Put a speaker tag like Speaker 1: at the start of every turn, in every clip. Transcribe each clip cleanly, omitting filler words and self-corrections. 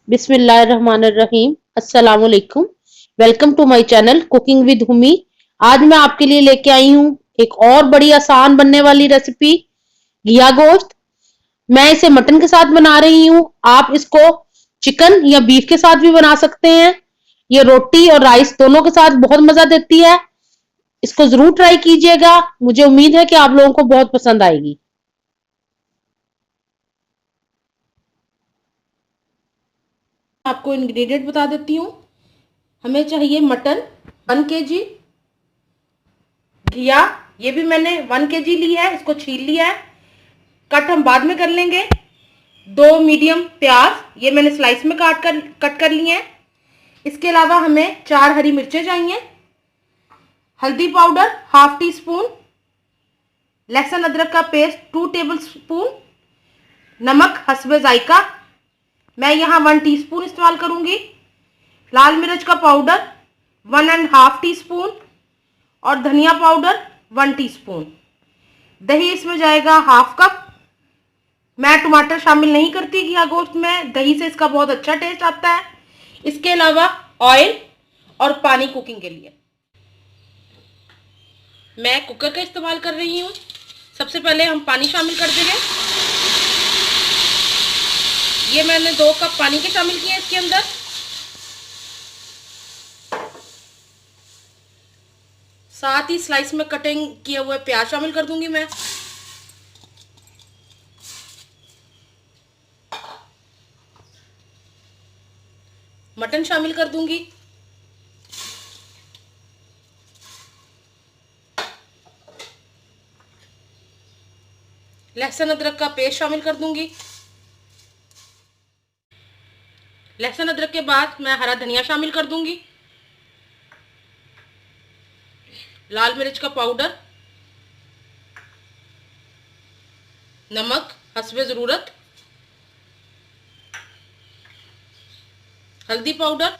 Speaker 1: बिस्मिल्लाहिर्रहमानिर्रहीम। अस्सलाम वालेकुम। Welcome to my channel cooking with Humi. आज मैं आपके लिए लेके आई हूँ एक और बड़ी आसान बनने वाली रेसिपी, घिया गोश्त। मैं इसे मटन के साथ बना रही हूँ। आप इसको चिकन या बीफ के साथ भी बना सकते हैं। ये रोटी और राइस दोनों के साथ बहुत मजा देती है। इसको जरूर ट्राई कीजिएगा। मुझे उम्मीद है कि आप लोगों को बहुत पसंद आएगी। आपको इंग्रेडिएंट बता देती हूँ। हमें चाहिए मटन 1 kg, घिया ये भी मैंने 1 kg ली है, इसको छील लिया है, कट हम बाद में कर लेंगे। 2 मीडियम प्याज ये मैंने स्लाइस में कट कर लिए हैं। इसके अलावा हमें 4 हरी मिर्चें चाहिए, हल्दी पाउडर 1/2 टीस्पून, लहसुन अदरक का पेस्ट 2 टेबलस्पून, नमक हस्बे जायका मैं यहाँ 1 टीस्पून इस्तेमाल करूंगी, लाल मिर्च का पाउडर 1.5 टीस्पून और धनिया पाउडर 1 टीस्पून। दही इसमें जाएगा 1/2 कप। मैं टमाटर शामिल नहीं करती घिया गोश्त में, दही से इसका बहुत अच्छा टेस्ट आता है। इसके अलावा ऑयल और पानी कुकिंग के लिए मैं कुकर का इस्तेमाल कर रही हूँ। सबसे पहले हम पानी शामिल कर देंगे। ये मैंने 2 कप पानी के शामिल किए इसके अंदर। साथ ही स्लाइस में कटिंग किए हुए प्याज शामिल कर दूंगी मैं। मटन शामिल कर दूंगी। लहसुन अदरक का पेस्ट शामिल कर दूंगी। लहसुन अदरक के बाद मैं हरा धनिया शामिल कर दूंगी, लाल मिर्च का पाउडर, नमक हस्बे ज़रूरत, हल्दी पाउडर,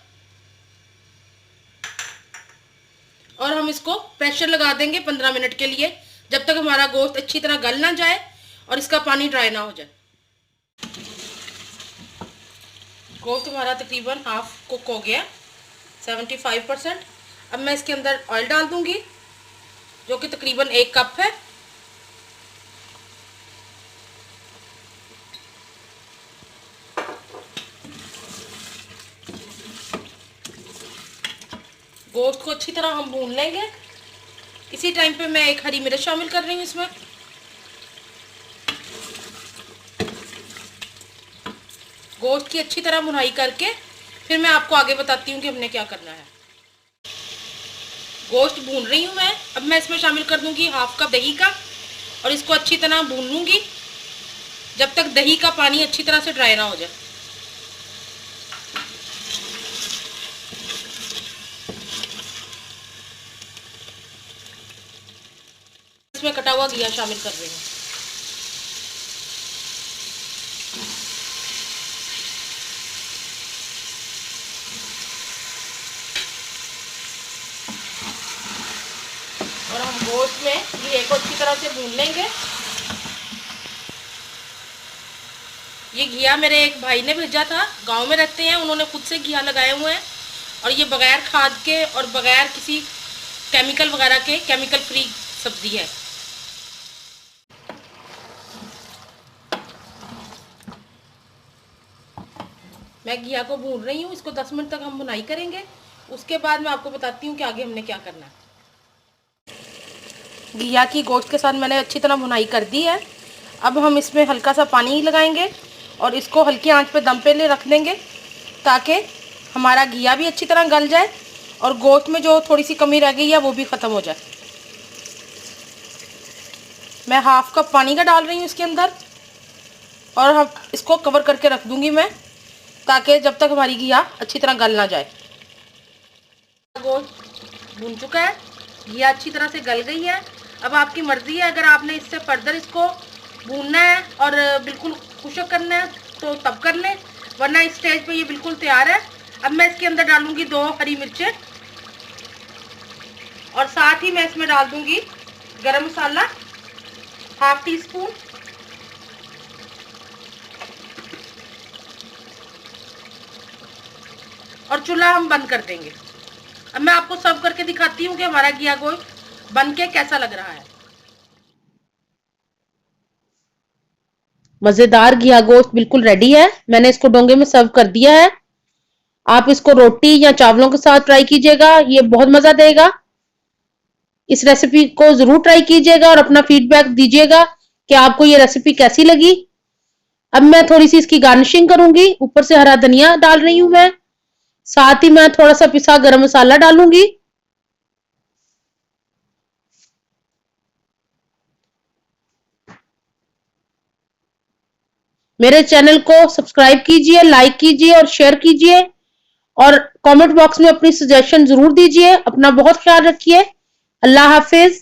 Speaker 1: और हम इसको प्रेशर लगा देंगे 15 मिनट के लिए, जब तक हमारा गोश्त अच्छी तरह गल ना जाए और इसका पानी ड्राई ना हो जाए। गोश्त हमारा तकरीबन हाफ कुक हो गया, 75%। अब मैं इसके अंदर ऑयल डाल दूंगी जो कि तकरीबन 1 कप है। गोश्त को अच्छी तरह हम भून लेंगे। इसी टाइम पे मैं 1 हरी मिर्च शामिल कर रही हूँ इसमें। गोश्त की अच्छी तरह भुनाई करके फिर मैं आपको आगे बताती हूँ कि हमने क्या करना है। गोश्त भून रही हूँ मैं। अब मैं इसमें शामिल कर दूंगी 1/2 कप दही का और इसको अच्छी तरह भून लूंगी जब तक दही का पानी अच्छी तरह से ड्राई ना हो जाए। इसमें कटा हुआ घिया शामिल कर रही हूँ। और हम गोश्त में घिये को अच्छी तरह से भून लेंगे। ये घिया मेरे एक भाई ने भेजा था, गांव में रहते हैं, उन्होंने खुद से घिया लगाए हुए हैं और ये बगैर खाद के और बगैर किसी केमिकल वगैरह के, केमिकल फ्री सब्जी है। मैं घिया को भून रही हूँ, इसको 10 मिनट तक हम भुनाई करेंगे। उसके बाद मैं आपको बताती हूँ कि आगे हमने क्या करना है। घिया की गोश्त के साथ मैंने अच्छी तरह भुनाई कर दी है। अब हम इसमें हल्का सा पानी लगाएंगे और इसको हल्की आंच पे दम पे ले रख देंगे ताकि हमारा घिया भी अच्छी तरह गल जाए और गोश्त में जो थोड़ी सी कमी रह गई है वो भी ख़त्म हो जाए। मैं 1/2 कप पानी का डाल रही हूँ इसके अंदर और हम इसको कवर करके रख दूँगी मैं, ताकि जब तक हमारी घिया अच्छी तरह गल ना जाए। गोश्त भून चुका है, घिया अच्छी तरह से गल गई है। अब आपकी मर्ज़ी है, अगर आपने इससे फर्दर इसको भूनना है और बिल्कुल खुश्क करना है तो तब कर लें, वरना इस स्टेज पे ये बिल्कुल तैयार है। अब मैं इसके अंदर डालूंगी 2 हरी मिर्चें और साथ ही मैं इसमें डाल दूंगी गरम मसाला 1/2 टीस्पून, और चूल्हा हम बंद कर देंगे। अब मैं आपको सर्व करके दिखाती हूँ कि हमारा घिया गोश्त बन के कैसा लग रहा है। मजेदार घिया गोश्त बिल्कुल रेडी है। मैंने इसको डोंगे में सर्व कर दिया है। आप इसको रोटी या चावलों के साथ ट्राई कीजिएगा, ये बहुत मजा देगा। इस रेसिपी को जरूर ट्राई कीजिएगा और अपना फीडबैक दीजिएगा कि आपको ये रेसिपी कैसी लगी। अब मैं थोड़ी सी इसकी गार्निशिंग करूंगी, ऊपर से हरा धनिया डाल रही हूं मैं, साथ ही मैं थोड़ा सा पिसा गरम मसाला डालूंगी। मेरे चैनल को सब्सक्राइब कीजिए, लाइक कीजिए और शेयर कीजिए, और कमेंट बॉक्स में अपनी सजेशन जरूर दीजिए। अपना बहुत ख्याल रखिए। अल्लाह हाफिज।